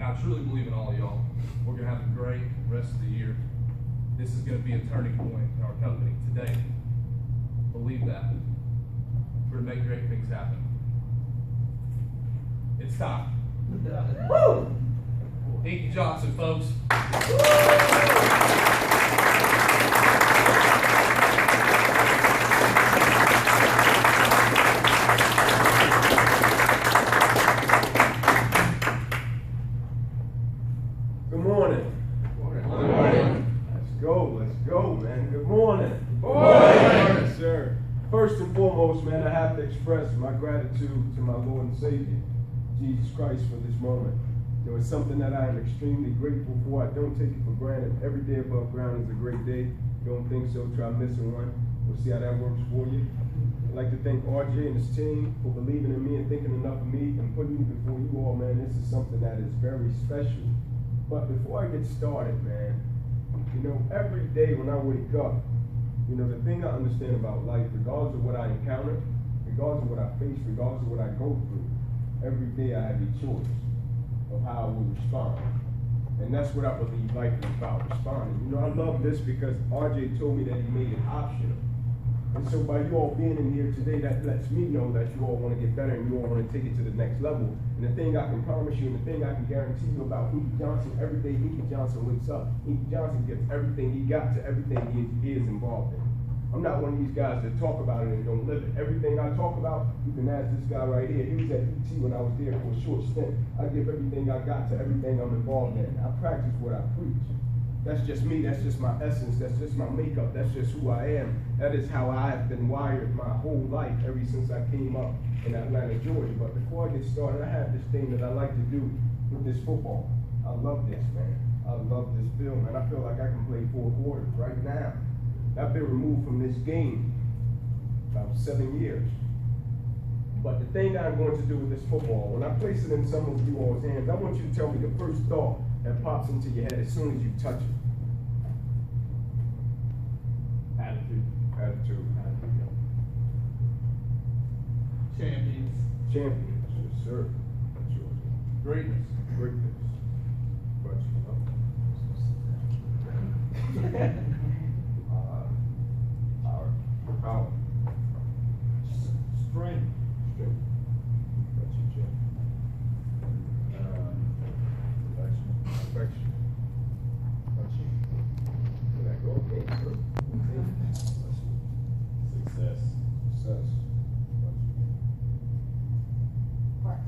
I truly believe in all of y'all. We're going to have a great rest of the year. This is going to be a turning point in our company today. Believe that. We're going to make great things happen. It's time. Woo! Inky Johnson, folks. Good morning. Good morning. Let's go, man. Good morning. Good morning. Yes, sir. First and foremost, man, I have to express my gratitude to my Lord and Savior, Jesus Christ, for this moment. You know, it's something that I am extremely grateful for. I don't take it for granted. Every day above ground is a great day. You don't think so? Try missing one. We'll see how that works for you. I'd like to thank RJ and his team for believing in me and thinking enough of me and putting me before you all, man. This is something that is very special. But before I get started, man, you know, every day when I wake up, you know, the thing I understand about life, regardless of what I encounter, regardless of what I face, regardless of what I go through, every day I have a choice of how I will respond. And that's what I believe life is about, responding. You know, I love this because RJ told me that he made it optional. And so by you all being in here today, that lets me know that you all want to get better and you all want to take it to the next level. And the thing I can promise you and the thing I can guarantee you about Inky Johnson, every day Inky Johnson wakes up, Inky Johnson gives everything he got to everything he is involved in. I'm not one of these guys that talk about it and don't live it. Everything I talk about, you can ask this guy right here. He was at ET when I was there for a short stint. I give everything I got to everything I'm involved in. I practice what I preach. That's just me, that's just my essence, that's just my makeup, that's just who I am. That is how I have been wired my whole life ever since I came up in Atlanta, Georgia. But before I get started, I have this thing that I like to do with this football. I love this, man. I love this film, and I feel like I can play 4 quarters right now. I've been removed from this game about 7 years. But the thing that I'm going to do with this football, when I place it in some of you all's hands, I want you to tell me the first thought that pops into your head as soon as you touch it. Attitude. Attitude. Champions. Champions, yes, sir. That's yours. Greatness. Greatness. But power. Strength. Strength. That's your champ. Perfection. That's you. Can I go? Okay, sir. Success. Success. Heart.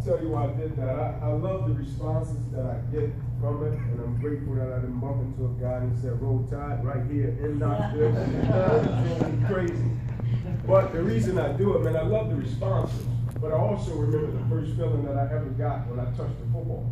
Tell you why I did that. I love the responses that I get from it, and I'm grateful that I didn't bump into a guy and said, "Roll Tide," right here in Knoxville. It's really crazy. But the reason I do it, man, I love the responses. But I also remember the first feeling that I ever got when I touched the football.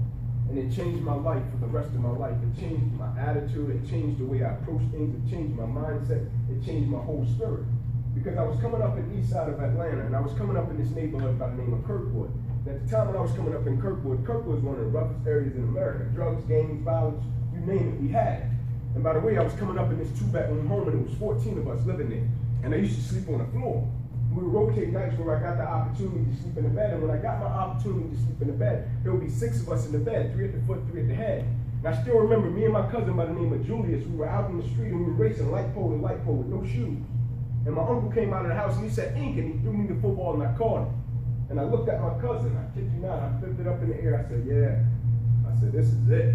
And it changed my life for the rest of my life. It changed my attitude, it changed the way I approach things, it changed my mindset, it changed my whole spirit. Because I was coming up in the east side of Atlanta, and I was coming up in this neighborhood by the name of Kirkwood. And at the time when I was coming up in Kirkwood, Kirkwood was one of the roughest areas in America. Drugs, gangs, violence, you name it, we had it. And by the way, I was coming up in this 2-bedroom home, and it was 14 of us living there. And I used to sleep on the floor. We would rotate nights where I got the opportunity to sleep in the bed, and when I got my opportunity to sleep in the bed, there would be 6 of us in the bed, 3 at the foot, 3 at the head. And I still remember me and my cousin by the name of Julius, we were out in the street and we were racing light pole to light pole with no shoes. And my uncle came out of the house and he said, "Ink," and he threw me the football and I caught it. And I looked at my cousin, I kid you not, I flipped it up in the air, I said, "Yeah." I said, "This is it."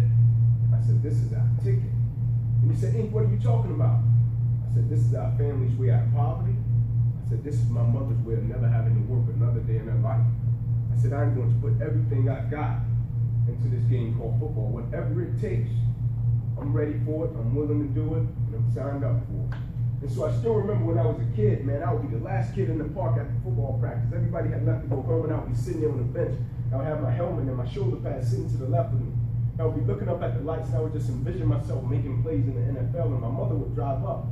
I said, "This is our ticket." And he said, "Ink, what are you talking about?" I said, "This is our family's way out of poverty." I said, "This is my mother's way of never having to work another day in her life." I said, "I'm going to put everything I got into this game called football. Whatever it takes, I'm ready for it, I'm willing to do it, and I'm signed up for it." And so I still remember when I was a kid, man, I would be the last kid in the park after football practice. Everybody had left to go home, and I would be sitting there on the bench. I would have my helmet and my shoulder pads sitting to the left of me. I would be looking up at the lights, and I would just envision myself making plays in the NFL, and my mother would drive up.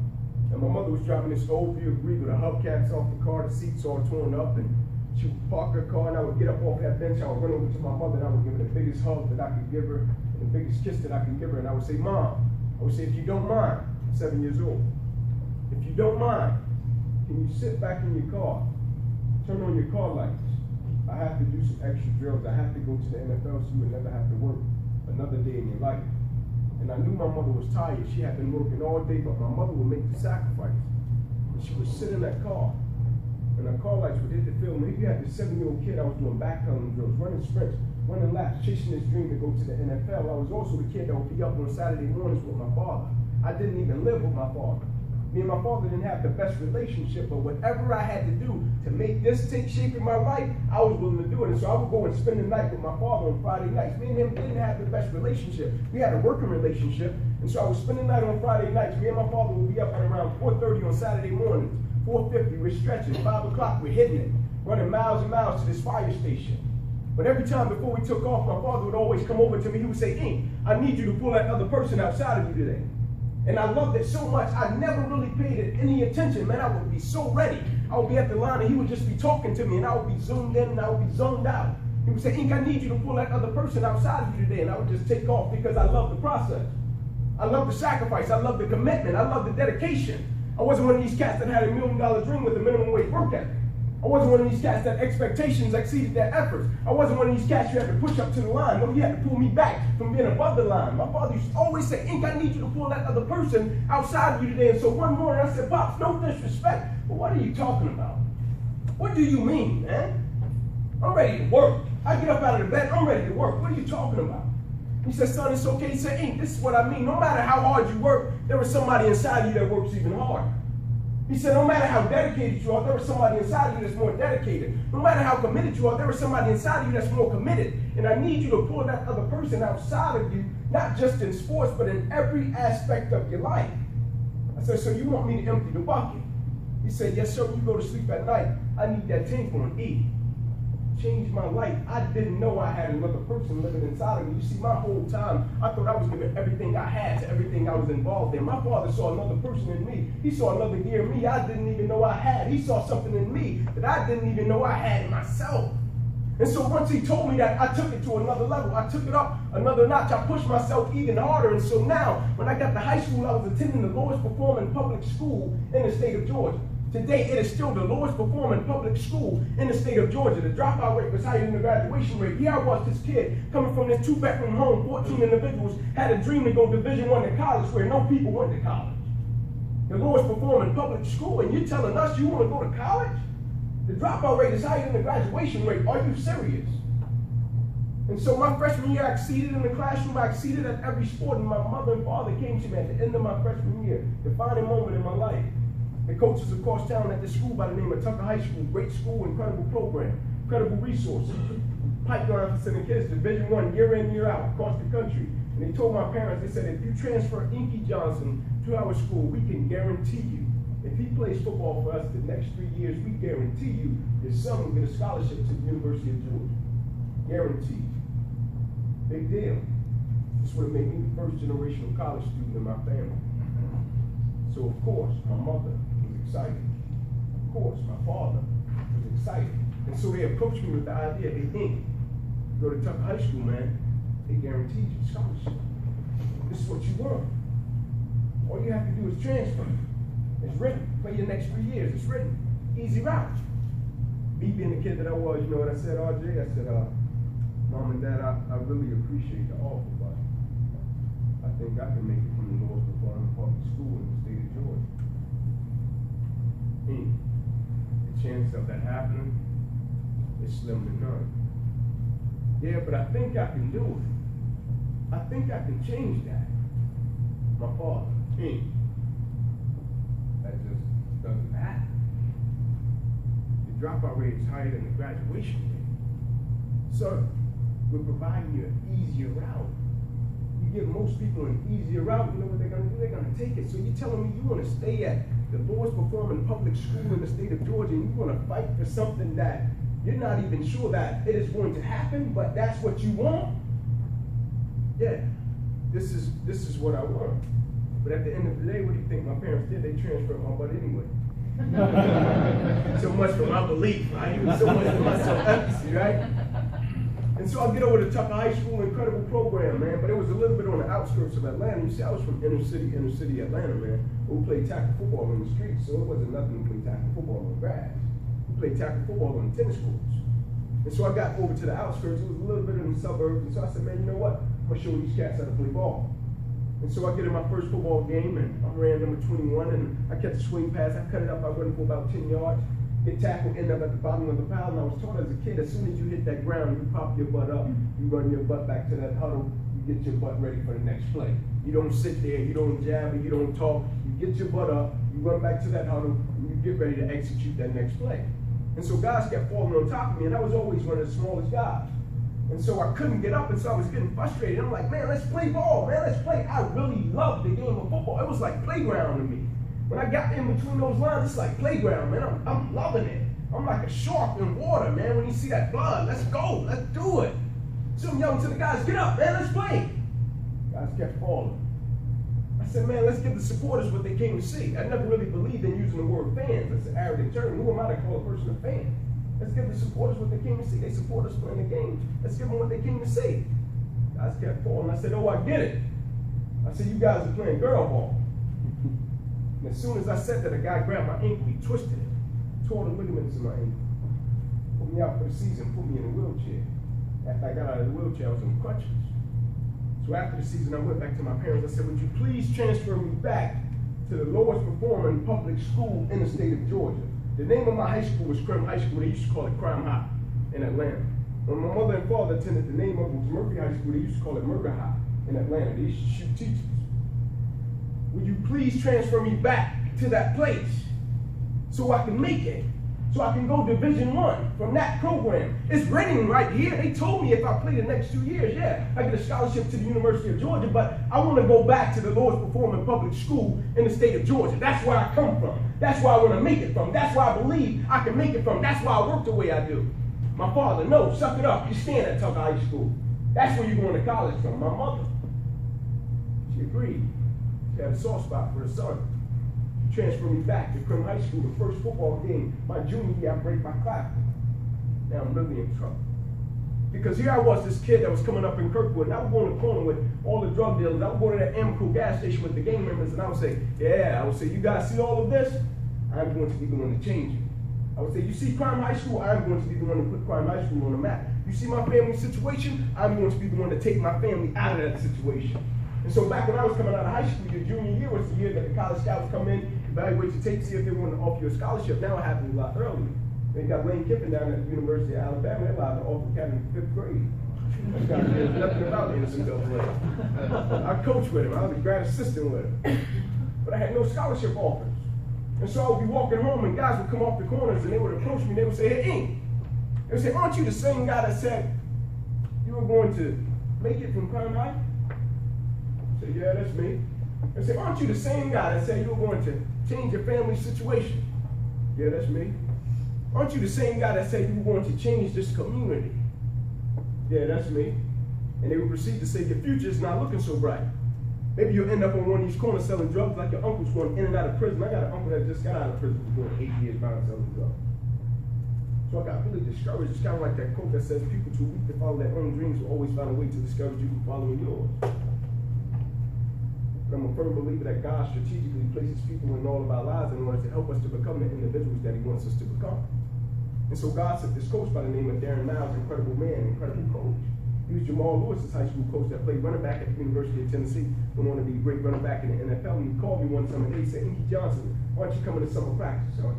And my mother was driving this old Buick with the hubcaps off the car, the seats all torn up, and she would park her car, and I would get up off that bench, I would run over to my mother, and I would give her the biggest hug that I could give her, and the biggest kiss that I could give her, and I would say, "Mom," I would say, "if you don't mind," I'm 7 years old, "if you don't mind, can you sit back in your car, turn on your car lights? I have to do some extra drills. I have to go to the NFL so you would never have to work another day in your life. And I knew my mother was tired. She had been working all day, but my mother would make the sacrifice. And she would sit in that car, and the car lights would hit the field. Maybe you had this 7-year-old kid, I was doing backpedaling drills, running sprints, running laps, chasing this dream to go to the NFL. I was also the kid that would be up on Saturday mornings with my father. I didn't even live with my father. Me and my father didn't have the best relationship, but whatever I had to do to make this take shape in my life, I was willing to do it. And so I would go and spend the night with my father on Friday nights. Me and him didn't have the best relationship. We had a working relationship, and so I would spend the night on Friday nights. Me and my father would be up at around 4:30 on Saturday mornings. 4:50, we're stretching. 5 o'clock, we're hitting it, running miles and miles to this fire station. But every time before we took off, my father would always come over to me. He would say, "Ink, I need you to pull that other person outside of you today." And I loved it so much, I never really paid it any attention. Man, I would be so ready. I would be at the line, and he would just be talking to me, and I would be zoomed in, and I would be zoned out. He would say, "Ink, I need you to pull that other person outside of you today." And I would just take off because I love the process. I love the sacrifice. I love the commitment. I love the dedication. I wasn't one of these cats that had $1 million dream with a minimum wage work ethic. I wasn't one of these cats that expectations exceeded their efforts. I wasn't one of these cats you had to push up to the line. No, you had to pull me back from being above the line. My father used to always say, "Ink, I need you to pull that other person outside of you today." And so one morning I said, "Pops, no disrespect, but what are you talking about? What do you mean, man? I'm ready to work. I get up out of the bed, I'm ready to work. What are you talking about?" He said, "Son, it's okay." He said, "Ink, this is what I mean. No matter how hard you work, there is somebody inside you that works even harder." He said, "No matter how dedicated you are, there is somebody inside of you that's more dedicated. No matter how committed you are, there is somebody inside of you that's more committed. And I need you to pull that other person outside of you, not just in sports, but in every aspect of your life." I said, "So you want me to empty the bucket?" He said, "Yes, sir. When you go to sleep at night, I need that tinkle and eat." Changed my life. I didn't know I had another person living inside of me. You see, my whole time, I thought I was giving everything I had to everything I was involved in. My father saw another person in me. He saw another gear in me I didn't even know I had. He saw something in me that I didn't even know I had in myself. And so once he told me that, I took it to another level. I took it up another notch. I pushed myself even harder. And so now, when I got to high school, I was attending the lowest performing public school in the state of Georgia. Today, it is still the lowest performing public school in the state of Georgia. The dropout rate was higher than the graduation rate. Here I was, this kid, coming from this 2-bedroom home, 14 individuals, had a dream to go Division I to college where no people went to college. The lowest performing public school, and you're telling us you want to go to college? The dropout rate is higher than the graduation rate. Are you serious? And so my freshman year, I exceeded in the classroom. I exceeded at every sport, and my mother and father came to me at the end of my freshman year, defining moment in my life. The coaches across town at this school by the name of Tucker High School, great school, incredible program, incredible resources. Pipeline for sending kids Division I year in, year out, across the country. And they told my parents, they said, "If you transfer Inky Johnson to our school, we can guarantee you, if he plays football for us the next 3 years, we guarantee you your son will get a scholarship to the University of Georgia." Guaranteed. Big deal. This would have made me the first generational college student in my family. So of course, my mother was excited. Of course, my father was excited. And so they approached me with the idea, "Hey, Ink, you go to Tucker High School, man, they guaranteed you a scholarship. This is what you want. All you have to do is transfer. It's written. Play your next 3 years. It's written. Easy route." Me being the kid that I was, you know what I said, RJ? I said, "Mom and Dad, I really appreciate the offer, but I think I can make it from the lowest performing public school in the state of Georgia." The chance of that happening is slim to none. "Yeah, but I think I can do it. I think I can change that." My father, that just doesn't happen. The dropout rate is higher than the graduation rate. "Sir, we're providing you an easier route. You give most people an easier route, you know what they're going to do? They're going to take it. So you're telling me you want to stay at the lowest performing public school in the state of Georgia, and you want to fight for something that you're not even sure that it is going to happen, but that's what you want?" Yeah, this is what I want. But at the end of the day, what do you think my parents did? They transferred my butt anyway. So much for my belief, right? So much for my self-efficacy, right? And so I get over to Tucker High School, incredible program, man, but it was a little bit on the outskirts of Atlanta. You see, I was from inner city Atlanta, man. We played tackle football on the streets, so it wasn't nothing to play tackle football on the grass. We played tackle football on the tennis courts. And so I got over to the outskirts. It was a little bit in the suburbs, and so I said, man, you know what? I'm gonna show these cats how to play ball. And so I get in my first football game, and I ran number 21, and I kept the swing pass. I cut it up. I run for about 10 yards. Get tackled, end up at the bottom of the pile. And I was taught as a kid, as soon as you hit that ground, you pop your butt up, you run your butt back to that huddle, you get your butt ready for the next play. You don't sit there, you don't jab, you don't talk. You get your butt up, you run back to that huddle, and you get ready to execute that next play. And so guys kept falling on top of me, and I was always one of the smallest guys. And so I couldn't get up, and so I was getting frustrated. I'm like, man, let's play ball, man, let's play. I really loved the game of football. It was like playground to me. When I got in between those lines, it's like playground, man. I'm loving it. I'm like a shark in water, man. When you see that blood, let's go, let's do it. So I'm yelling to the guys, get up, man, let's play. Guys kept falling. I said, man, let's give the supporters what they came to see. I never really believed in using the word fans. That's an arrogant term. Who am I to call a person a fan? Let's give the supporters what they came to see. They support us playing the game. Let's give them what they came to see. Guys kept falling. I said, oh, I get it. I said, you guys are playing girl ball. And as soon as I said that, a guy grabbed my ankle, he twisted it, tore the ligaments in my ankle, put me out for the season, put me in a wheelchair. After I got out of the wheelchair, I was on crutches. So after the season, I went back to my parents. I said, would you please transfer me back to the lowest performing public school in the state of Georgia? The name of my high school was Crime High School. They used to call it Crime High in Atlanta. When my mother and father attended, the name of it was Murphy High School. They used to call it Murder High in Atlanta. They used to shoot teachers. Would you please transfer me back to that place so I can make it, so I can go Division I from that program? It's raining right here. They told me if I play the next 2 years, yeah, I get a scholarship to the University of Georgia, but I want to go back to the lowest performing public school in the state of Georgia. That's where I come from. That's where I want to make it from. That's where I believe I can make it from. That's why I work the way I do. My father, no, suck it up. You stand at Tucker High School. That's where you're going to college from. My mother, she agreed. She had a soft spot for her son. Transferred me back to Crim High School. The first football game, my junior year, I break my clavicle. Now I'm really in trouble. Because here I was, this kid that was coming up in Kirkwood, and I would go in the corner with all the drug dealers. I would go to that Amco gas station with the gang members, and I would say, yeah, I would say, you guys see all of this? I'm going to be the one to change it. I would say, you see Crime High School? I'm going to be the one to put Crime High School on the map. You see my family situation? I'm going to be the one to take my family out of that situation. And so back when I was coming out of high school, your junior year was the year that the college scouts come in, evaluate your tape, see if they want to offer you a scholarship. Now it happens a lot earlier. They got Lane Kiffin down at the University of Alabama. They're allowed to offer academy in 5th grade. There's nothing about the NCAA. I coached with him. I was a grad assistant with him. But I had no scholarship offers. And so I would be walking home, and guys would come off the corners, and they would approach me, and they would say, hey, Ink. They would say, aren't you the same guy that said you were going to make it from Crime High? I said, yeah, that's me. They say, aren't you the same guy that said you were going to change your family situation? Yeah, that's me. Aren't you the same guy that said you were going to change this community? Yeah, that's me. And they would proceed to say, your future is not looking so bright. Maybe you'll end up on one of these corners selling drugs like your uncle's going in and out of prison. I got an uncle that just got out of prison for doing 8 years bound selling drugs. So I got really discouraged. It's kind of like that quote that says, people too weak to follow their own dreams will always find a way to discourage you from following yours. But I'm a firm believer that God strategically places people in all of our lives in order to help us to become the individuals that He wants us to become. And so God sent this coach by the name of Darren Miles, incredible man, incredible coach. He was Jamal Lewis's high school coach that played running back at the University of Tennessee, went on to be a great running back in the NFL. And he called me one summer day. He said, Inky Johnson, why don't you come into summer practice, son?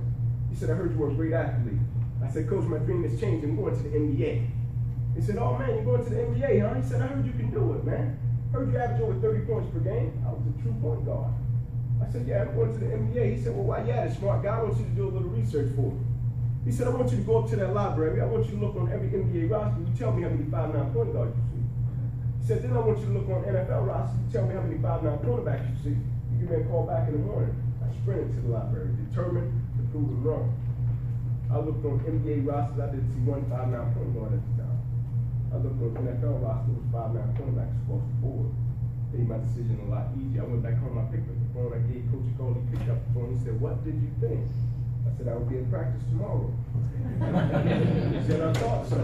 He said, I heard you were a great athlete. I said, Coach, my dream has changed. I'm going to the NBA. He said, oh man, you're going to the NBA, huh? He said, I heard you can do it, man. Heard you average over 30 points per game. I was a true point guard. I said, yeah, I'm going to the NBA. He said, well, why you at it, smart guy? I want you to do a little research for me. He said, I want you to go up to that library. I want you to look on every NBA roster. You tell me how many 5'9" point guards you see. He said, then I want you to look on NFL rosters. You tell me how many 5'9" cornerbacks you see. You give me a call back in the morning. I sprinted to the library, determined to prove him wrong. I looked on NBA rosters. I didn't see one 5'9" point guard at the time. I looked on NFL rosters. It was 5'9" cornerbacks across the board. Made my decision a lot easier. I went back home. I picked up the phone. I gave Coach a call. He picked up the phone. He said, what did you think? I said, I will be in practice tomorrow. He said, I thought so.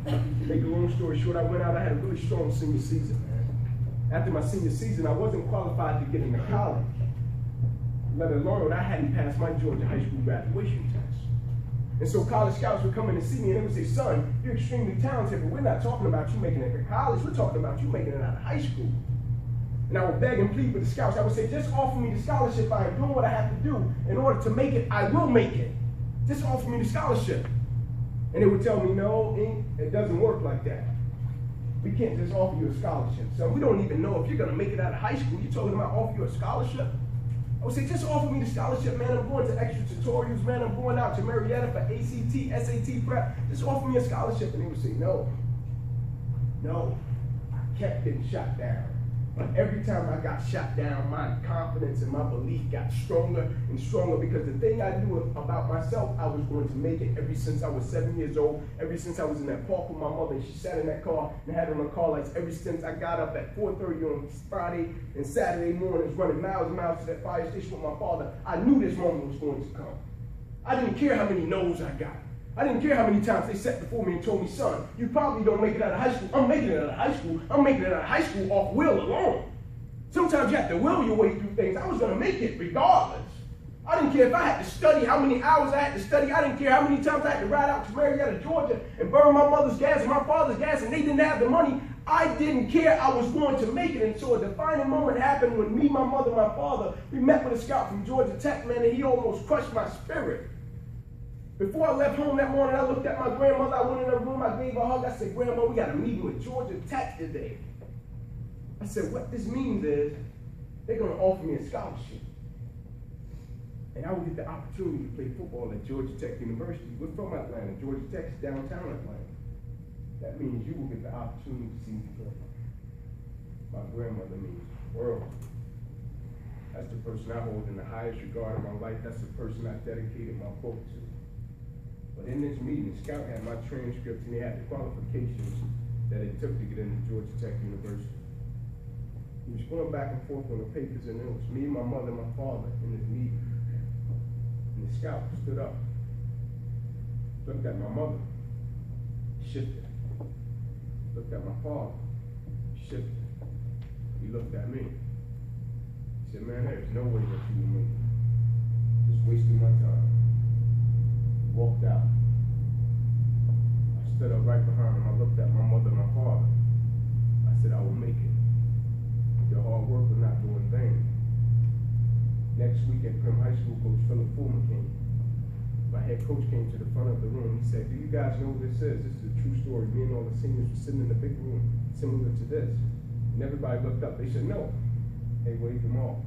Make a long story short, I went out, I had a really strong senior season, man. After my senior season, I wasn't qualified to get into college, let alone I hadn't passed my Georgia high school graduation test. And so college scouts would come in and see me and they would say, son, you're extremely talented, but we're not talking about you making it to college, we're talking about you making it out of high school. And I would beg and plead with the scouts. I would say, just offer me the scholarship. I am doing what I have to do in order to make it. I will make it. Just offer me the scholarship. And they would tell me, no, Ink, it doesn't work like that. We can't just offer you a scholarship. So we don't even know if you're going to make it out of high school. You're talking about offer you a scholarship? I would say, just offer me the scholarship, man. I'm going to extra tutorials, man. I'm going out to Marietta for ACT, SAT prep. Just offer me a scholarship. And they would say, no. No. I kept getting shot down. But every time I got shot down, my confidence and my belief got stronger and stronger, because the thing I knew about myself, I was going to make it ever since I was 7 years old, ever since I was in that park with my mother and she sat in that car and had on her car lights, ever since I got up at 4:30 on Friday and Saturday mornings running miles and miles to that fire station with my father. I knew this moment was going to come. I didn't care how many no's I got. I didn't care how many times they sat before me and told me, son, you probably don't make it out of high school. I'm making it out of high school. I'm making it out of high school off will alone. Sometimes you have to will your way through things. I was going to make it regardless. I didn't care if I had to study, how many hours I had to study. I didn't care how many times I had to ride out to Marietta, Georgia, and burn my mother's gas and my father's gas, and they didn't have the money. I didn't care. I was going to make it. And so a defining moment happened when me, my mother, my father, we met with a scout from Georgia Tech, man, and he almost crushed my spirit. Before I left home that morning, I looked at my grandmother. I went in her room. I gave her a hug. I said, Grandma, we got a meeting with Georgia Tech today. I said, what this means is they're going to offer me a scholarship. And I will get the opportunity to play football at Georgia Tech University. We're from Atlanta. Georgia Tech is downtown Atlanta. That means you will get the opportunity to see me play. My grandmother means the world. That's the person I hold in the highest regard in my life. That's the person I dedicated my book to. But in this meeting, Scout had my transcripts and they had the qualifications that it took to get into Georgia Tech University. He was going back and forth on the papers and notes. Me, my mother, and my father in this meeting. And the Scout stood up, looked at my mother, shifted. Looked at my father, shifted. He looked at me. He said, man, there's no way that you will make it. Just wasting my time. Walked out. I stood up right behind him. I looked at my mother and my father. I said, I will make it. Your hard work will not go in vain. Next week at Prim High School, Coach Philip Fulmer came. My head coach came to the front of the room. He said, do you guys know what this is? This is a true story. Me and all the seniors were sitting in the big room similar to this. And everybody looked up. They said, no. They waved them off.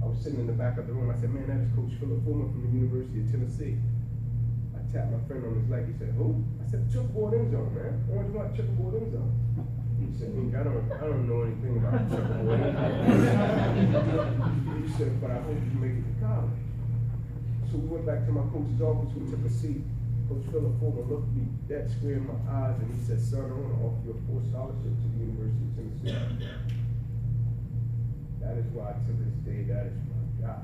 I was sitting in the back of the room. I said, man, that is Coach Philip Fulmer from the University of Tennessee. I tapped my friend on his leg. He said, who? I said, checkerboard end zone, man. Orange and white checkerboard end zone. He said, I don't know anything about checkerboard end zone. He said, but I hope you make it to college. So we went back to my coach's office. We took a seat. Coach Philip Fulmer looked me dead square in my eyes and he said, son, I want to offer you a full scholarship to the University of Tennessee. That is why to this day, that is my God.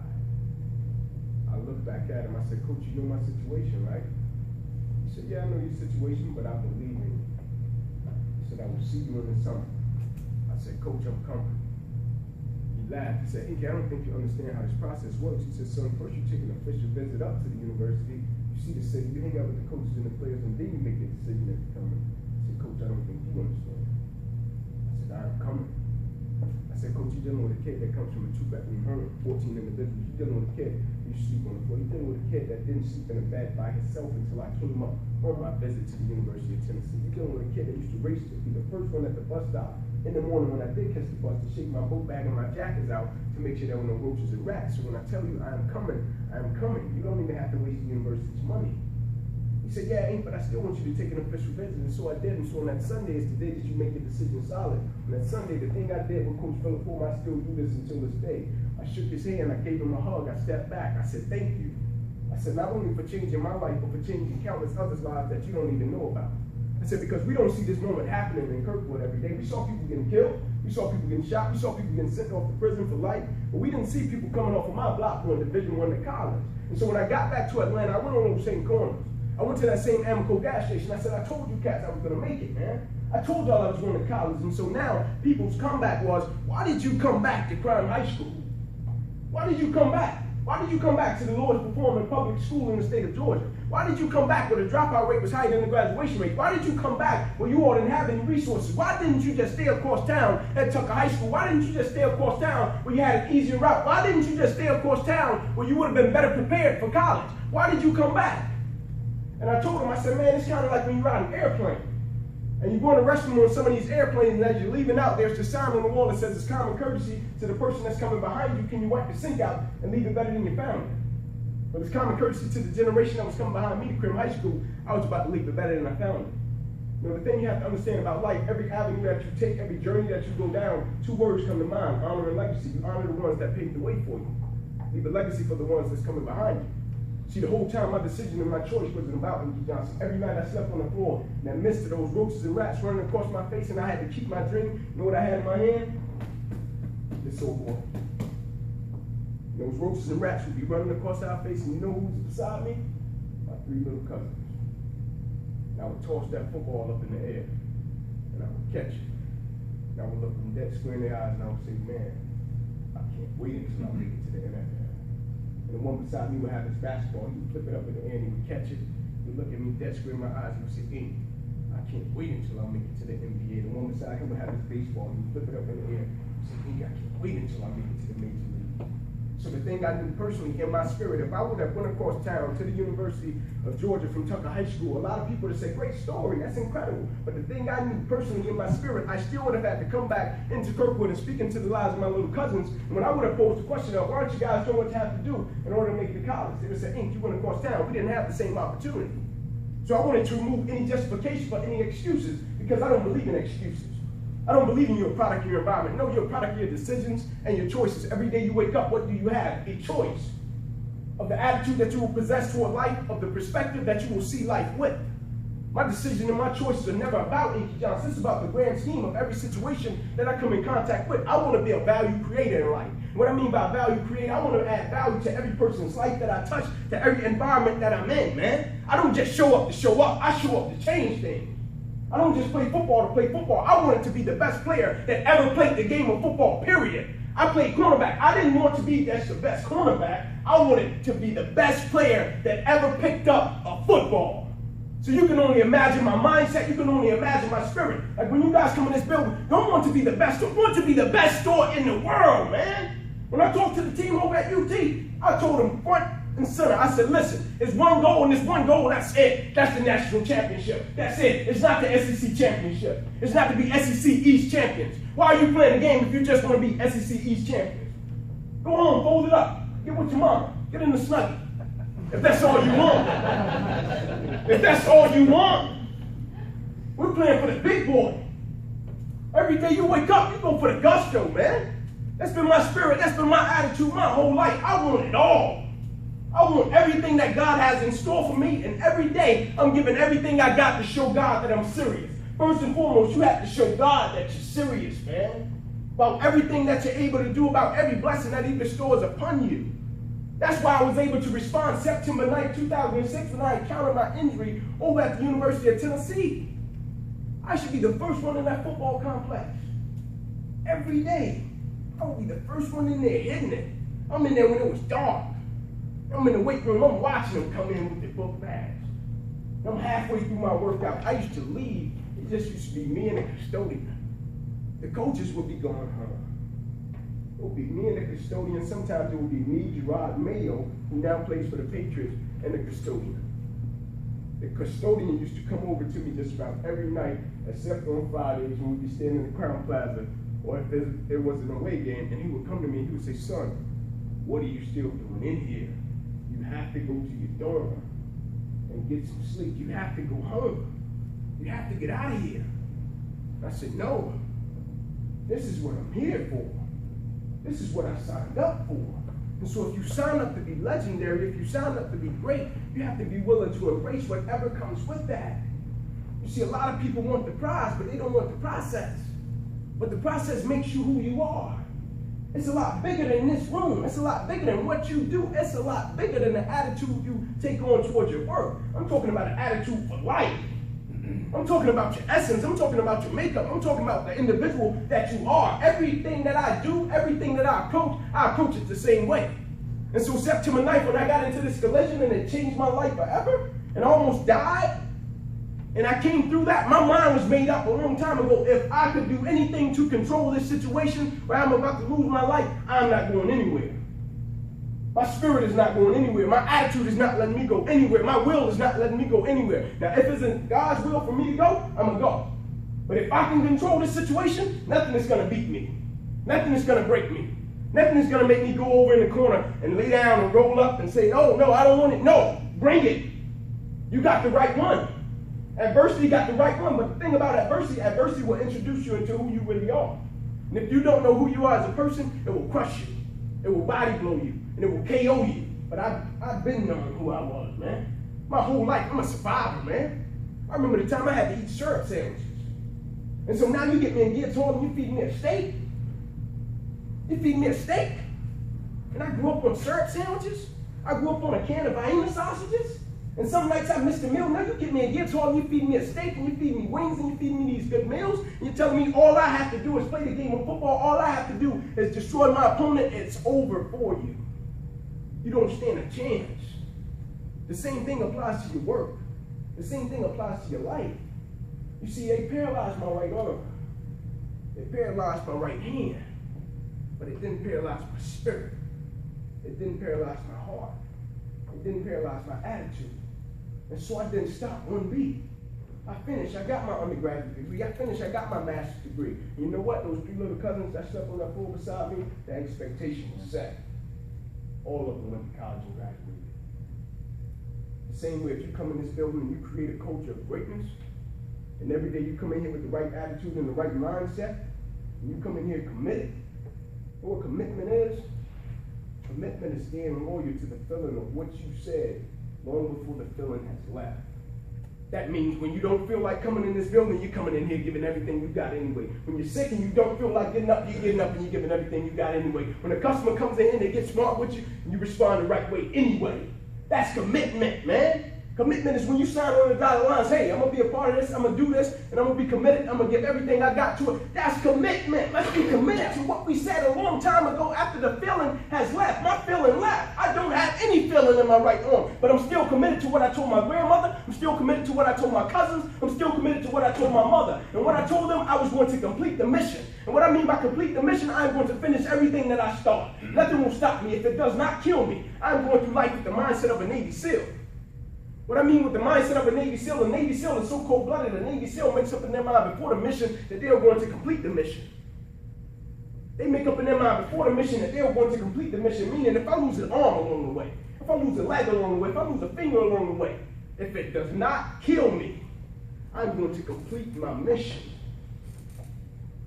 I looked back at him. I said, Coach, you know my situation, right? He said, yeah, I know your situation, but I believe in you. He said, I will see you in the summer. I said, Coach, I'm coming. He laughed. He said, Inky, I don't think you understand how this process works. He said, son, first you take an official visit up to the university. You see the city. You hang out with the coaches and the players, and then you make the decision if you're coming. I said, Coach, I don't think you understand. I said, I am coming. I said, Coach, you're dealing with a kid that comes from a two-bedroom home, 14 individuals. You're dealing with a kid who sleep on the floor. You're dealing with a kid that didn't sleep in a bed by himself until I came up on my visit to the University of Tennessee. You're dealing with a kid that used to race to be the first one at the bus stop in the morning when I did catch the bus to shake my boat bag and my jackets out to make sure there were no roaches and rats. So when I tell you I am coming, I am coming. You don't even have to waste the university's money. He said, yeah, Ink, but I still want you to take an official visit. And so I did. And so on that Sunday is the day that you make your decision solid. On that Sunday, the thing I did with Coach Philip Fulmer, I still do this until this day. I shook his hand. I gave him a hug. I stepped back. I said, thank you. I said, not only for changing my life, but for changing countless others' lives that you don't even know about. I said, because we don't see this moment happening in Kirkwood every day. We saw people getting killed. We saw people getting shot. We saw people getting sent off to prison for life. But we didn't see people coming off of my block going Division I to college. And so when I got back to Atlanta, I went on those same corners. I went to that same Amoco gas station. I said, I told you cats I was going to make it, man. I told y'all I was going to college. And so now people's comeback was, why did you come back to Crown High School? Why did you come back? Why did you come back to the Lord's Performing Public School in the state of Georgia? Why did you come back where the dropout rate was higher than the graduation rate? Why did you come back where you all didn't have any resources? Why didn't you just stay across town at Tucker High School? Why didn't you just stay across town where you had an easier route? Why didn't you just stay across town where you would have been better prepared for college? Why did you come back? And I told him, I said, man, it's kind of like when you ride an airplane. And you go in the restroom on some of these airplanes, and as you're leaving out, there's the sign on the wall that says it's common courtesy to the person that's coming behind you. Can you wipe the sink out and leave it better than you found it? But it's common courtesy to the generation that was coming behind me to Crim High School. I was about to leave it better than I found it. You know, the thing you have to understand about life, every avenue that you take, every journey that you go down, two words come to mind: honor and legacy. You honor the ones that paved the way for you. Leave a legacy for the ones that's coming behind you. See, the whole time my decision and my choice wasn't about Inky Johnson. Every night I slept on the floor in the midst of those roaches and rats running across my face, and I had to keep my dream. You know what I had in my hand? This old boy. Those roaches and rats would be running across our face, and you know who's beside me? My three little cousins. And I would toss that football up in the air, and I would catch it. And I would look them dead square in their eyes, and I would say, man, I can't wait until I make it to the NFL. And the one beside me would have his basketball. He would flip it up in the air and he would catch it. He would look at me dead square in my eyes and he would say, Ink, I can't wait until I make it to the NBA. The one beside him would have his baseball. He would flip it up in the air and say, Ink, I can't wait until I make it to the major league. So the thing I knew personally in my spirit, if I would have went across town to the University of Georgia from Tucker High School, a lot of people would say, great story, that's incredible. But the thing I knew personally in my spirit, I still would have had to come back into Kirkwood and speak into the lives of my little cousins. And when I would have posed the question of, why aren't you guys doing what you have to do in order to make it to college? They would say, Ink, you went across town. We didn't have the same opportunity. So I wanted to remove any justification for any excuses, because I don't believe in excuses. I don't believe in you're a product of your environment. No, you're a product of your decisions and your choices. Every day you wake up, what do you have? A choice of the attitude that you will possess toward life, of the perspective that you will see life with. My decision and my choices are never about Inky Johnson. It's about the grand scheme of every situation that I come in contact with. I want to be a value creator in life. What I mean by value creator, I want to add value to every person's life that I touch, to every environment that I'm in, man. I don't just show up to show up. I show up to change things. I don't just play football to play football. I wanted to be the best player that ever played the game of football, period. I played cornerback. I didn't want to be just the best cornerback. I wanted to be the best player that ever picked up a football. So you can only imagine my mindset. You can only imagine my spirit. Like when you guys come in this building, don't want to be the best. Don't want to be the best store in the world, man. When I talked to the team over at UT, I told them front and center, I said, listen, it's one goal and it's one goal, that's it. That's the national championship. That's it. It's not the SEC championship. It's not to be SEC East champions. Why are you playing the game if you just want to be SEC East champions? Go home, fold it up, get with your mama, get in the snuggie. If that's all you want. If that's all you want. We're playing for the big boy. Every day you wake up, you go for the gusto, man. That's been my spirit, that's been my attitude my whole life. I want it all. I want everything that God has in store for me, and every day I'm giving everything I got to show God that I'm serious. First and foremost, you have to show God that you're serious, man. About everything that you're able to do, about every blessing that He bestows upon you. That's why I was able to respond September 9, 2006 when I encountered my injury over at the University of Tennessee. I should be the first one in that football complex. Every day, I will be the first one in there hitting it. I'm in there when it was dark. I'm in the weight room, I'm watching them come in with their book bags. I'm halfway through my workout. I used to leave. It just used to be me and the custodian. The coaches would be going home. It would be me and the custodian. Sometimes it would be me, Gerard Mayo, who now plays for the Patriots, and the custodian. The custodian used to come over to me just about every night, except on Fridays when we'd be standing in the Crown Plaza, or if there was an away game, and he would come to me and he would say, son, what are you still doing in here? You have to go to your dorm and get some sleep. You have to go home. You have to get out of here. And I said, no, this is what I'm here for. This is what I signed up for. And so if you sign up to be legendary, if you sign up to be great, you have to be willing to embrace whatever comes with that. You see, a lot of people want the prize, but they don't want the process. But the process makes you who you are. It's a lot bigger than this room. It's a lot bigger than what you do. It's a lot bigger than the attitude you take on towards your work. I'm talking about an attitude for life. I'm talking about your essence. I'm talking about your makeup. I'm talking about the individual that you are. Everything that I do, everything that I approach it the same way. And so September 9th, when I got into this collision and it changed my life forever and I almost died, and I came through that, my mind was made up a long time ago. If I could do anything to control this situation where I'm about to lose my life, I'm not going anywhere. My spirit is not going anywhere. My attitude is not letting me go anywhere. My will is not letting me go anywhere. Now, if it's in God's will for me to go, I'm going to go. But if I can control this situation, nothing is going to beat me. Nothing is going to break me. Nothing is going to make me go over in the corner and lay down and roll up and say, oh, no, I don't want it. No, bring it. You got the right one. Adversity got the right one. But the thing about adversity will introduce you into who you really are. And if you don't know who you are as a person, it will crush you. It will body blow you. And it will KO you. But I've been knowing who I was, man. My whole life, I'm a survivor, man. I remember the time I had to eat syrup sandwiches. And so now you get me in gear told and you feed me a steak. You feed me a steak. And I grew up on syrup sandwiches. I grew up on a can of Vienna sausages. And some nights I missed a meal. Now you get me in gear told and you feed me a steak and you feed me wings and you feed me these good meals. And you're telling me all I have to do is play the game of football. All I have to do is destroy my opponent. It's over for you. You don't stand a chance. The same thing applies to your work. The same thing applies to your life. You see, they paralyzed my right arm. They paralyzed my right hand. But it didn't paralyze my spirit. It didn't paralyze my heart. It didn't paralyze my attitude. And so I didn't stop one beat. I finished. I got my undergraduate degree. I finished. I got my master's degree. And you know what? Those three little cousins that slept on that floor beside me, the expectation was set. All of them went to college and graduated. The same way, if you come in this building and you create a culture of greatness, and every day you come in here with the right attitude and the right mindset, and you come in here committed. You know what commitment is? Commitment is staying loyal to the feeling of what you said long before the feeling has left. That means when you don't feel like coming in this building, you're coming in here giving everything you got anyway. When you're sick and you don't feel like getting up, you're getting up and you're giving everything you got anyway. When a customer comes in and they get smart with you, and you respond the right way anyway. That's commitment, man. Commitment is when you sign on the dotted lines, hey, I'm going to be a part of this, I'm going to do this, and I'm going to be committed, I'm going to give everything I got to it. That's commitment. Let's be committed to what we said a long time ago after the feeling has left. My feeling left. I don't have any feeling in my right arm, but I'm still committed to what I told my grandmother. I'm still committed to what I told my cousins. I'm still committed to what I told my mother. And what I told them, I was going to complete the mission. And what I mean by complete the mission, I'm going to finish everything that I start. Nothing will stop me if it does not kill me. I'm going through life with the mindset of a Navy SEAL. What I mean with the mindset of a Navy SEAL is so cold-blooded, a Navy SEAL makes up in their mind before the mission that they are going to complete the mission. They make up in their mind before the mission that they are going to complete the mission, meaning if I lose an arm along the way, if I lose a leg along the way, if I lose a finger along the way, if it does not kill me, I'm going to complete my mission.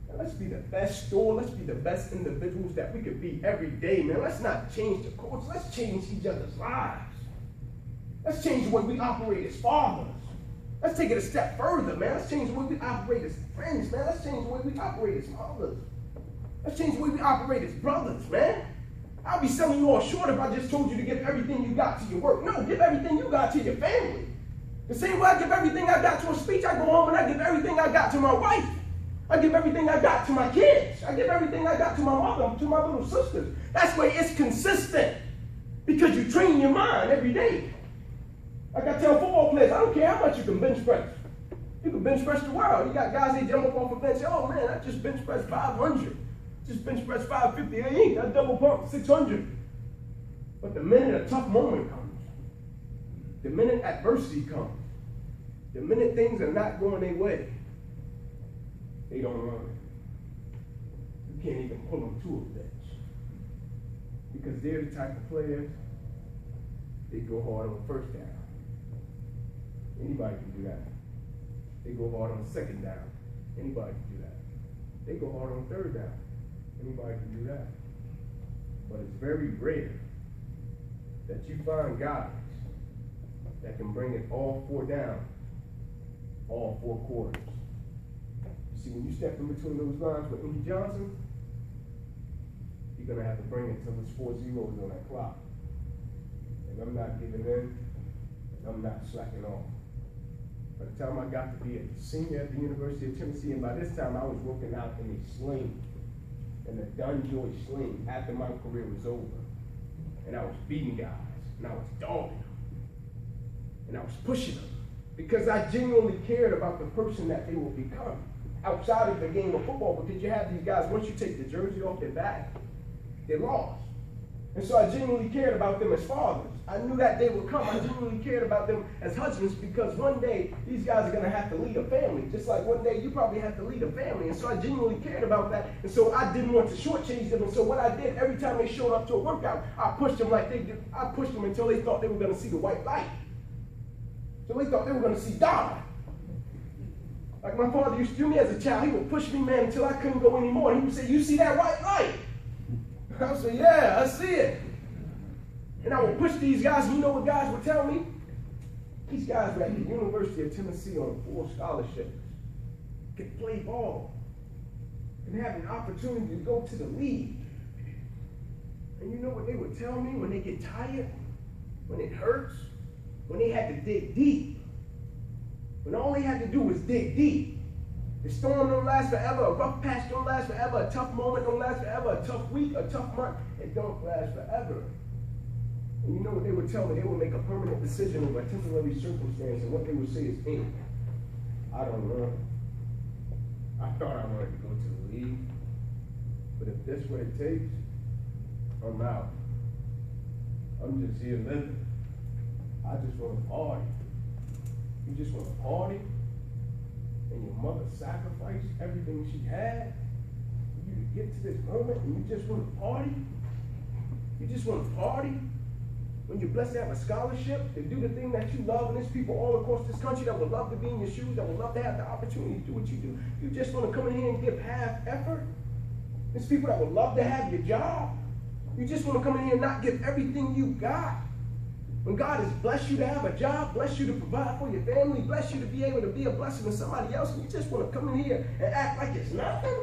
Now, let's be the best store, let's be the best individuals that we could be every day, man. Let's not change the culture, let's change each other's lives. Let's change the way we operate as fathers. Let's take it a step further, man. Let's change the way we operate as friends, man. Let's change the way we operate as mothers. Let's change the way we operate as brothers, man. I'll be selling you all short if I just told you to give everything you got to your work. No, give everything you got to your family. The same way I give everything I got to a speech, I go home and I give everything I got to my wife. I give everything I got to my kids. I give everything I got to my mother, to my little sisters. That's the way it's consistent because you train your mind every day. Like I tell football players, I don't care how much you can bench press. You can bench press the world. You got guys that jump up off a bench, oh man, I just bench press 500. Just bench press 550. I ain't got double pump 600. But the minute a tough moment comes, the minute adversity comes, the minute things are not going their way, they don't run. You can't even pull them to a bench. Because they're the type of players, they go hard on first down. Anybody can do that. They go hard on second down. Anybody can do that. They go hard on third down. Anybody can do that. But it's very rare that you find guys that can bring it all four down, all four quarters. You see, when you step in between those lines with Inky Johnson, he you're gonna have to bring it till there's 4 zeros on that clock. And I'm not giving in, and I'm not slacking off. By the time I got to be a senior at the University of Tennessee, and by this time I was working out in a sling, in a Dunjoy sling, after my career was over. And I was beating guys, and I was dogging them, and I was pushing them, because I genuinely cared about the person that they would become, outside of the game of football, because you have these guys, once you take the jersey off their back, they're lost. And so I genuinely cared about them as fathers. I knew that day would come. I genuinely cared about them as husbands, because one day these guys are going to have to lead a family, just like one day you probably have to lead a family. And so I genuinely cared about that. And so I didn't want to shortchange them. And so what I did, every time they showed up to a workout, I pushed them like they did. I pushed them until they thought they were going to see the white light. So they thought they were going to see God. Like my father used to do me as a child. He would push me, man, until I couldn't go anymore. And he would say, "You see that white light?" I would say, "Yeah, I see it." And I would push these guys, and you know what guys would tell me? These guys were at the University of Tennessee on full scholarships, could play ball, and have an opportunity to go to the league. And you know what they would tell me when they get tired, when it hurts, when they had to dig deep, when all they had to do was dig deep. The storm don't last forever, a rough patch don't last forever, a tough moment don't last forever, a tough week, a tough month, it don't last forever. And you know what they would tell me? They would make a permanent decision over a temporary circumstance, and what they would say is, "Hey, I don't know. I thought I wanted to go to the league, but if that's what it takes, I'm out. I'm just here living. I just want to party." You just want to party? And your mother sacrificed everything she had for you to get to this moment, and you just want to party? You just want to party? When you're blessed to have a scholarship, to do the thing that you love, and there's people all across this country that would love to be in your shoes, that would love to have the opportunity to do what you do. You just want to come in here and give half effort? There's people that would love to have your job. You just want to come in here and not give everything you got. When God has blessed you to have a job, blessed you to provide for your family, blessed you to be able to be a blessing to somebody else, and you just want to come in here and act like it's nothing?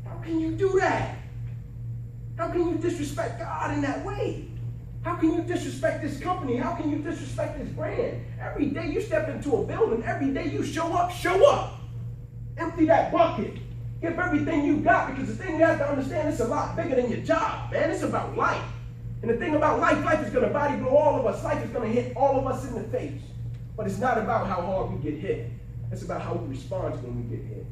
How can you do that? How can you disrespect God in that way? How can you disrespect this company? How can you disrespect this brand? Every day you step into a building, every day you show up. Empty that bucket. Give everything you got, because the thing you have to understand, it's a lot bigger than your job, man. It's about life. And the thing about life, life is going to body blow all of us. Life is going to hit all of us in the face. But it's not about how hard we get hit. It's about how we respond when we get hit.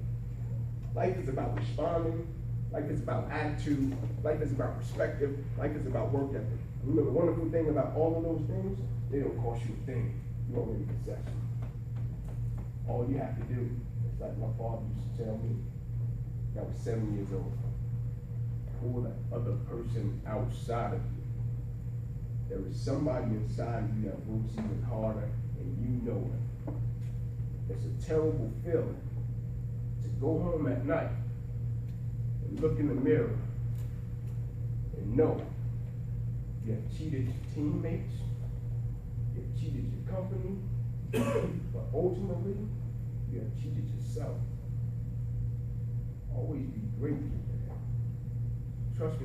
Life is about responding. Life is about attitude. Life is about perspective. Life is about work ethic. You know, the wonderful thing about all of those things, they don't cost you a thing. You already possess them. All you have to do, it's like my father used to tell me, I was 7 years old, pull that other person outside of you. There is somebody inside of you that works even harder, and you know it. It's a terrible feeling to go home at night and look in the mirror and know you have cheated your teammates, you have cheated your company, but ultimately, you have cheated yourself. Always be grateful for that. Trust me.